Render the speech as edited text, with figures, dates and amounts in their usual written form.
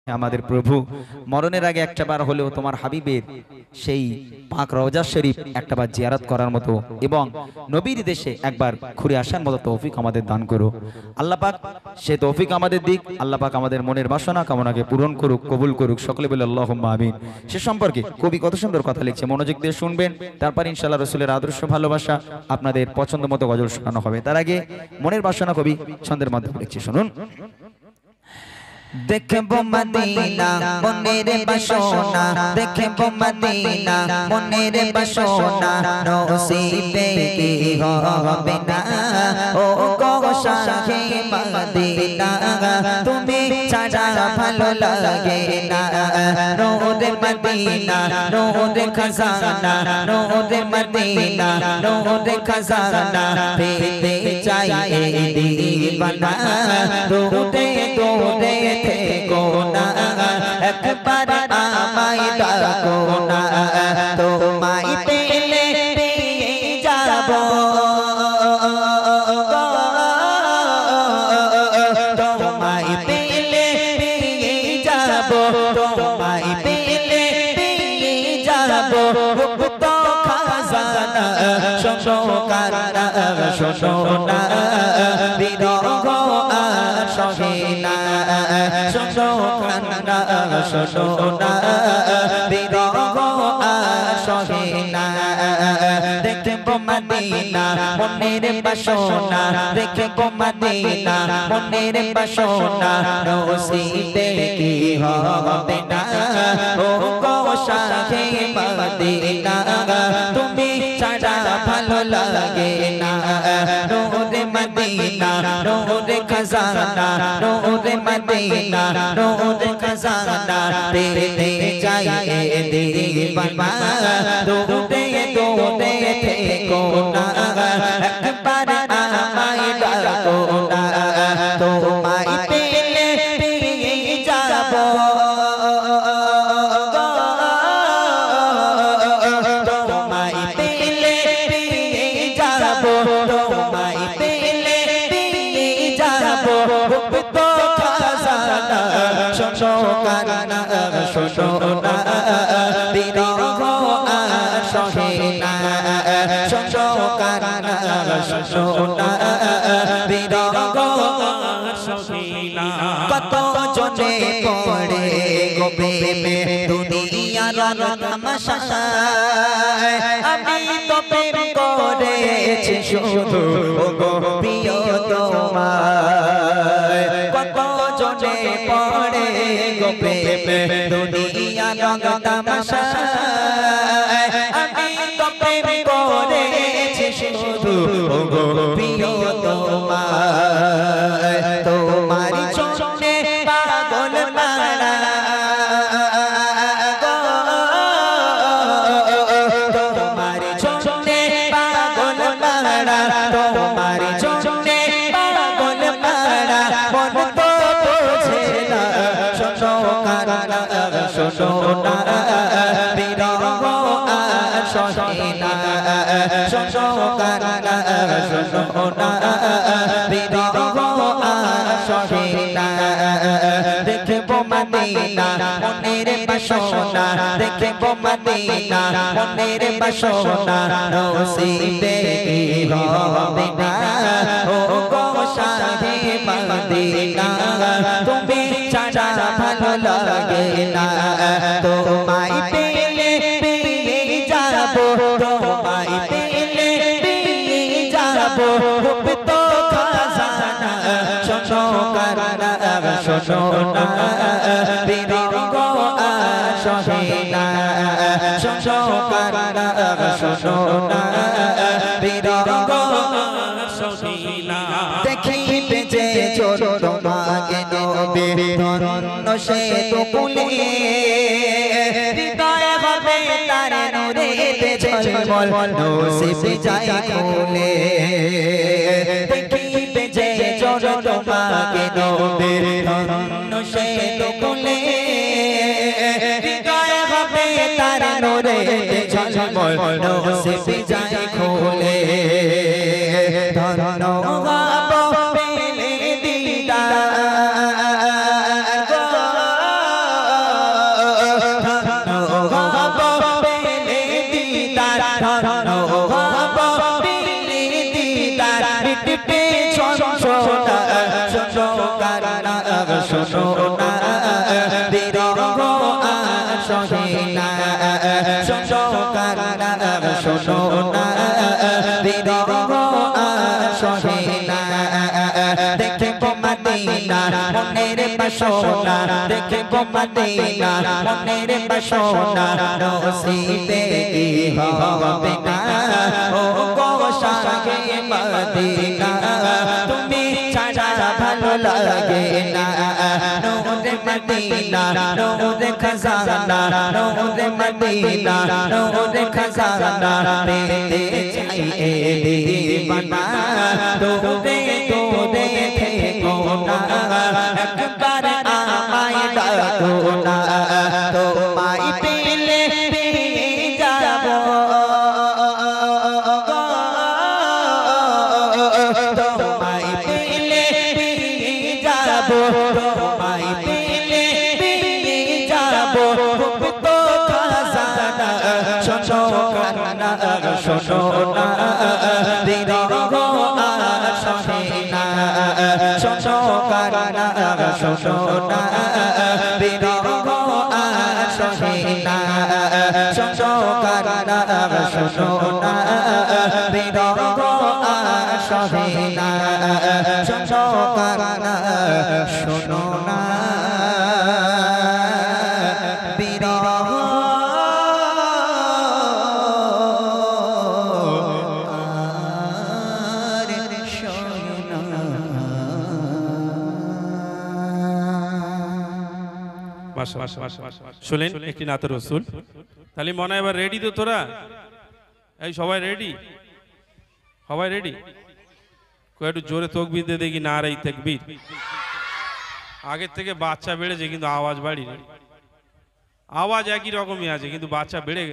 আমাদের প্রভু মরণের আগে একটাবার হলেও তোমার হাবিবের সেই পাক রওজা শরীফ একটাবার জিয়ারত করার মতো এবং নবীর দেশে একবার ঘুরে আসার মতো তৌফিক আমাদের দান করো আল্লাহ পাক। সে তৌফিক আমাদের দিক। আল্লাহ পাক আমাদের মনের বাসনা কামনাকে পূরণ করুক, কবুল করুক। সকলে বলে আল্লাহুম্মা আমিন। সে সম্পর্কে কবি কত সুন্দর কথা লিখছে, মনোযোগ দিয়ে শুনবেন। তারপর ইনশাআল্লাহ রাসূলের আদর্শ ভালোবাসা আপনাদের পছন্দ মতো গজল শোনানো হবে। তার আগে মনের বাসনা কবি ছন্দের মাধ্যমে লিখছে, শুনুন। দেখবো মদিনা মনের বাসনা, দেখবো মদিনা মনের বাসনা, নসিবে কি হবে না ও গো শাহে মদিনা, তুমি ছাড়া ভালো লাগে না। নূরে মদিনা নূরে খাজানা, নূরে মদিনা নূরে খাজানা, পেতে চাই এই দিওয়ানা। দূরে দূরে থেকো না, একবার আমায় ডাকো না, তোমায় পেলে পেয়ে যাবো, তোমায় পেলে পেয়ে যাবো, তোমায় পেলে পেয়ে যাবো। মুক্ত খাজানা শোনো কান্না শোনো না, বিরহ আর সহে না, শোনো কান্না শোনো না, বিরহ আর সহে না। দেখবো মদিনা মনের বাসনা, দেখবো মদিনা মনের বাসনা, নসিবে কি হবে না ও গো শাহে মদিনা, তুমি ছাড়া ভালো লাগে না। নূরে মদিনা নূরে খাজানা, নূরে মদিনা নূরে খাজানা, পেতে চাই এ দিওয়ানা। দূরে দূরে থেকো না, একবার আমায় ডাকো না, তোমায় পেলে পেয়ে যাবো, তোমায় পেলে পেয়ে যাবো, তোমায় পেলে পেয়ে যাবো। মুক্ত খাজানা শোনো কান্না শোনো না, বিরহ আর সহে না, শোনো কান্না শোনো না, বিরহ আর সহে না। কত জনে পড়ে গো প্রেমে দুনিয়ার তামাশায়, আমি তো প্রেম করেছি শুধু গো প্রিয় তোমায়। কত জনে পড়ে গো প্রেমে দুনিয়ার তামাশায়, আমি তো প্রেম করেছি শুধু গো প্রিয় তোমায়। তোমার চোখে পাগল মারা, তোমার চোখে পাগল মারা, তোমার চোখে পাগল মারা, মন তো বোঝে না, শোনো কান্না শোনো না, বিরহ আর সহে না, শোনো কান্না শোনো না, বিরহ আর সহে না। দেখবো মদিনা মনের বাসনা, দেখবো মদিনা মনের বাসনা, নসিবে কি হবে না ও গো শাহে মদিনা, তুমি ছাড়া ভালো লাগে না। তোমায় পেলে পেয়ে যাবো, তোমায় পেলে পেয়ে যাবো। মুক্ত খাজানা শোনো কান্না শোনো না, বিরহ আর সহে না, শোনো কান্না শোনো না, বিরহ আর সহে না। দেখিতে যে চোর তোমাকে নবী ধন্য সে তো কুলে, হৃদয় হবে তার নূরেতে ঝলমল, নসিবে যায় খুলে। দেখিতে যে চোর তোমাকে নবী ধন্য সে তো কুলে, হৃদয় হবে তার নূরেতে ঝলমল, নসিবে যায় খুলে। ধন্য হব পেলে দিদার দেখবো মদিনা মনের বাসনা নসিবে হবে না ও গো শাহে মদিনা তুমি ছাড়া ভালো লাগে না নূরে মদিনা নূরে খাজানা নূরে মদিনা নূরে খাজানা পেতে চাই এ দিবানা তোরে তোরে থেকো না একবার আমায় ডাকো না তোমায় পেলে পেয়ে যাব তোমায় পেলে পেয়ে যাব তোমায় পেলে পেয়ে যাব তো খাজানা শোনো কান্না শোনো না বিরহ আর সহে না শোনো কান্না শোনো না বিরহ আর সহে না শোনো কান্না শোনো না বিরহ আর সহে না শোনো কান্না শোনো না বিরহ শুনলেন একটি নাতের রসুল। তাহলে মনে হয় এবার রেডি তো তোরা? এই সবাই রেডি? সবাই রেডি? একটু জোরে তকবীর দিয়ে দেখি, না রে তাকবীর। আগের থেকে বাচ্চা বেড়েছে কিন্তু আওয়াজ বাড়িনি, আওয়াজ একই রকমই আছে কিন্তু বাচ্চা বেড়ে গেছে।